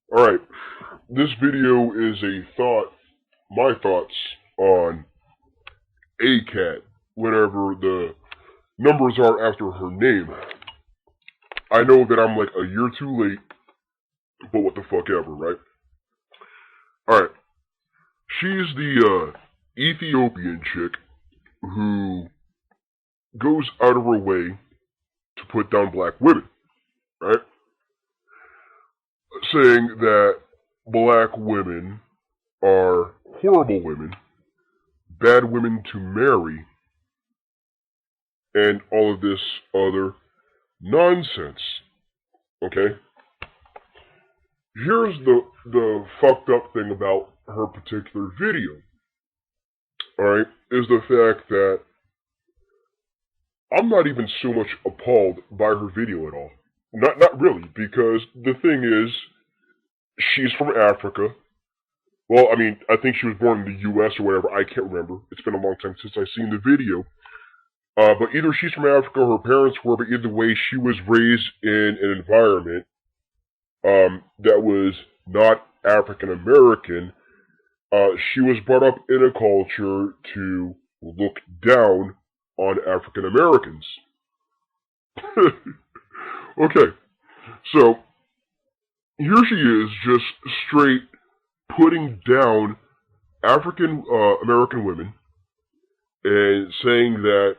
Alright, this video is my thoughts on Akat, whatever the numbers are after her name. I know that I'm like a year too late, but what the fuck ever, right? Alright, she's the Ethiopian chick who goes out of her way to put down black women, right? Saying that black women are horrible women, bad women to marry, and all of this other nonsense. Okay? Here's the fucked up thing about her particular video. Alright? Is the fact that I'm not even so much appalled by her video at all. Not really, because the thing is, she's from Africa. Well, I mean, I think she was born in the US or whatever, I can't remember. It's been a long time since I've seen the video. But either she's from Africa or her parents were, but either way, she was raised in an environment that was not African American. She was brought up in a culture to look down on African Americans. Okay, so here she is just straight putting down African American women and saying that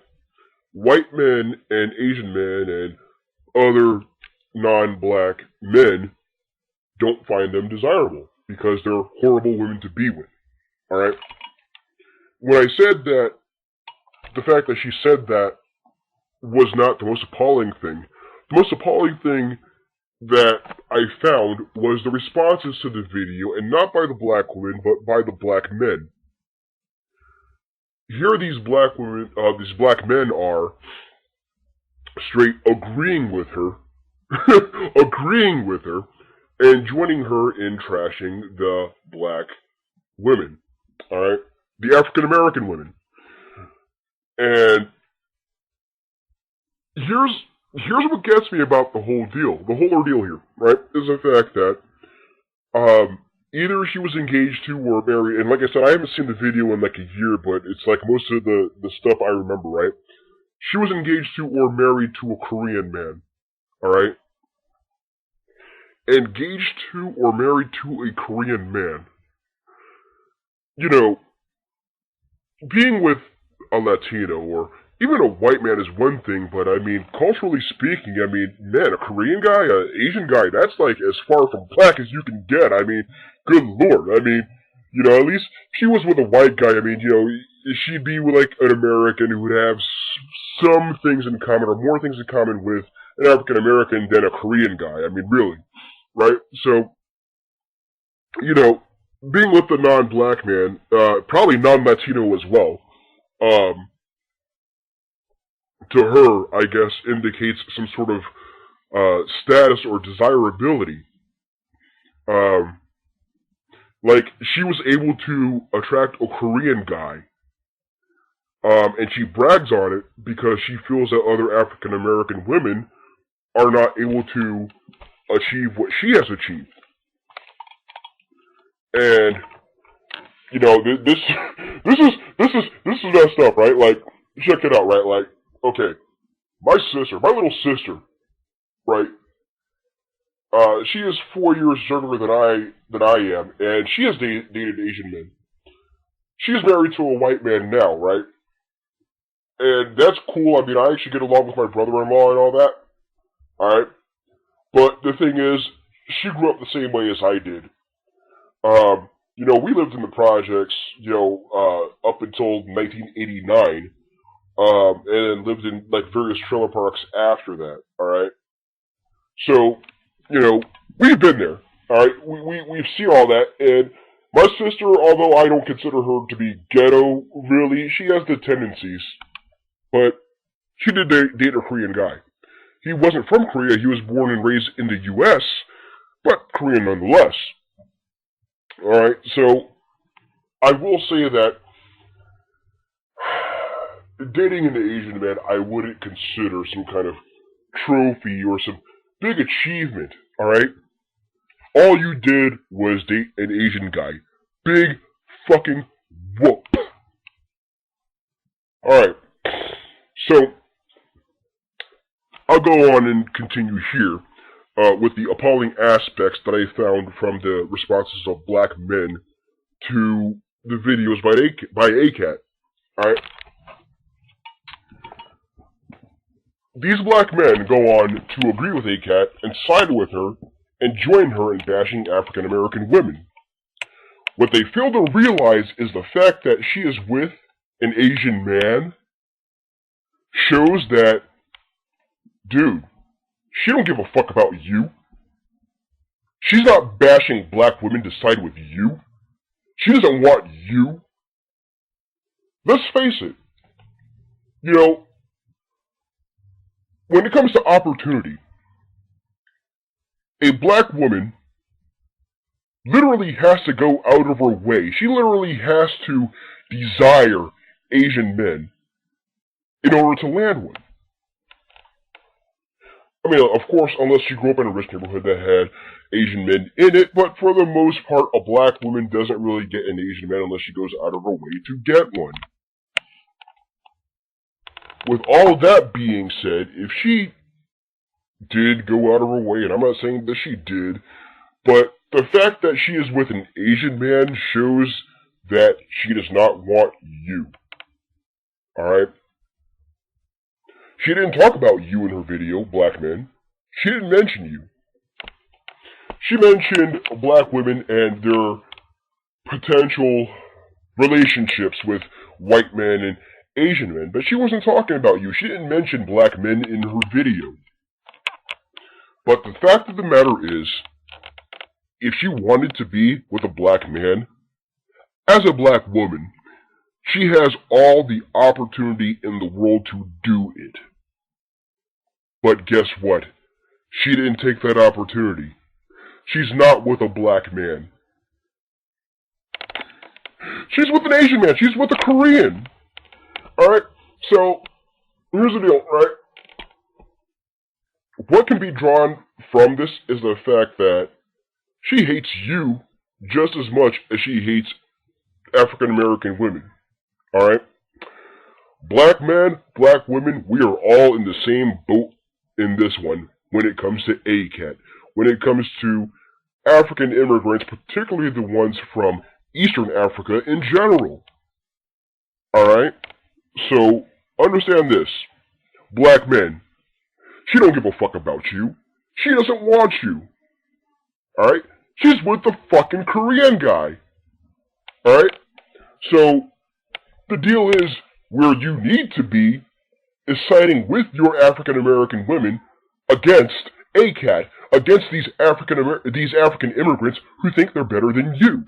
white men and Asian men and other non-black men don't find them desirable because they're horrible women to be with. Alright? When I said that, the fact that she said that was not the most appalling thing. The most appalling thing that I found was the responses to the video, and not by the black women, but by the black men. Here these black women, these black men are straight agreeing with her, agreeing with her, and joining her in trashing the black women. Alright? The African American women. And here's what gets me about the whole deal. The whole ordeal here, right, is the fact that either she was engaged to or married, and like I said, I haven't seen the video in like a year, but it's like most of the stuff I remember, right? She was engaged to or married to a Korean man, alright? Engaged to or married to a Korean man. You know, being with a Latino or even a white man is one thing, but I mean, culturally speaking, I mean, man, a Korean guy, an Asian guy, that's like as far from black as you can get. I mean, good lord. I mean, you know, at least she was with a white guy. I mean, you know, she'd be with like an American who would have some things in common or more things in common with an African American than a Korean guy. I mean, really, right? So, you know, being with a non-black man, probably non-Latino as well, to her, I guess, indicates some sort of status or desirability. Like, she was able to attract a Korean guy, and she brags on it because she feels that other African American women are not able to achieve what she has achieved. And you know, this is messed up, right? Like, check it out, right? Like, okay, my little sister, right? She is 4 years younger than I am, and she has dated Asian men. She's married to a white man now, right? And that's cool. I mean, I actually get along with my brother-in-law and all that. All right, but the thing is, she grew up the same way as I did. You know, we lived in the projects, you know, up until 1989, and then lived in like various trailer parks after that. All right, so you know, we've been there. All right, we've seen all that, and my sister, although I don't consider her to be ghetto, really, she has the tendencies, but she did date a Korean guy. He wasn't from Korea; he was born and raised in the U.S., but Korean nonetheless. All right, so I will say that dating an Asian man, I wouldn't consider some kind of trophy or some big achievement. All right, All you did was date an Asian guy. Big fucking whoop. Alright, so I'll go on and continue here with the appalling aspects that I found from the responses of black men to the videos by Akat. Alright? These black men go on to agree with Akat and side with her and join her in bashing African American women. What they fail to realize is the fact that she is with an Asian man shows that, dude, she don't give a fuck about you. She's not bashing black women to side with you. She doesn't want you. Let's face it. You know, when it comes to opportunity, a black woman literally has to go out of her way. She literally has to desire Asian men in order to land one. I mean, of course, unless you grew up in a rich neighborhood that had Asian men in it, but for the most part, a black woman doesn't really get an Asian man unless she goes out of her way to get one. With all of that being said, if she did go out of her way, and I'm not saying that she did, but the fact that she is with an Asian man shows that she does not want you. Alright? She didn't talk about you in her video, black men. She didn't mention you. She mentioned black women and their potential relationships with white men and Asian men, but she wasn't talking about you. She didn't mention black men in her video. But the fact of the matter is, if she wanted to be with a black man, as a black woman, she has all the opportunity in the world to do it. But guess what? She didn't take that opportunity. She's not with a black man. She's with an Asian man. She's with a Korean. Alright? So, here's the deal, right? What can be drawn from this is the fact that she hates you just as much as she hates African American women. Alright? Black men, black women, we are all in the same boat in this one when it comes to ACAT. When it comes to African immigrants, particularly the ones from Eastern Africa in general. Alright? So, understand this. Black men, she don't give a fuck about you. She doesn't want you. Alright? She's with the fucking Korean guy. Alright? So, the deal is, where you need to be is siding with your African American women against ACAT, against these African immigrants who think they're better than you.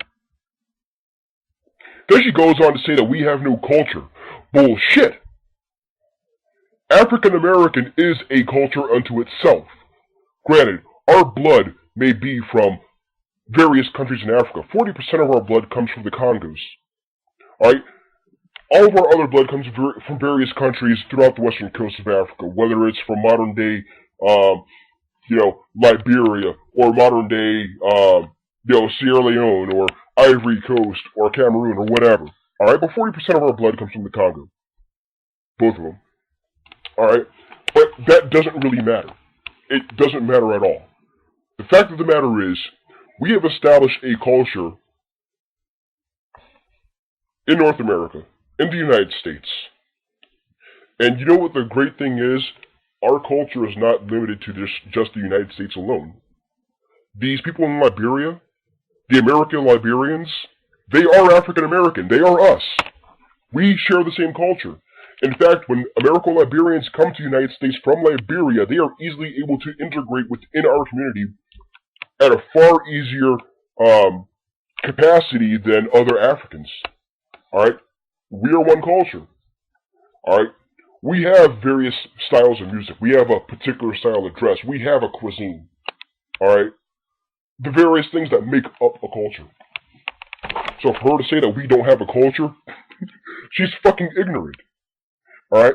Then she goes on to say that we have no culture. Bullshit. African American is a culture unto itself. Granted, our blood may be from various countries in Africa. 40% of our blood comes from the Congos. Alright? All of our other blood comes from various countries throughout the western coast of Africa, whether it's from modern day, Liberia, or modern day, Sierra Leone, or Ivory Coast, or Cameroon, or whatever. Alright, but 40% of our blood comes from the Congo. Both of them. Alright? But that doesn't really matter. It doesn't matter at all. The fact of the matter is, we have established a culture in North America, in the United States. And you know what the great thing is? Our culture is not limited to just the United States alone. These people in Liberia, the American Liberians, they are African American. They are us. We share the same culture. In fact, when American Liberians come to the United States from Liberia, they are easily able to integrate within our community at a far easier capacity than other Africans. Alright? We are one culture. Alright? We have various styles of music. We have a particular style of dress. We have a cuisine. Alright? The various things that make up a culture. So for her to say that we don't have a culture, she's fucking ignorant. Alright?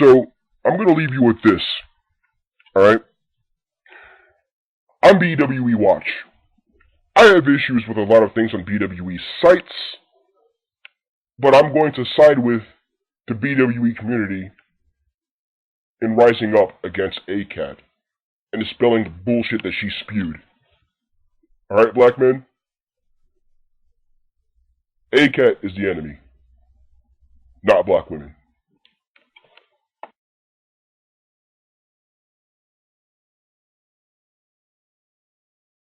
So, I'm gonna leave you with this. Alright? I'm BWE Watch. I have issues with a lot of things on BWE sites, but I'm going to side with the BWE community in rising up against Akat and dispelling the bullshit that she spewed. Alright, black men? Akat is the enemy, not black women.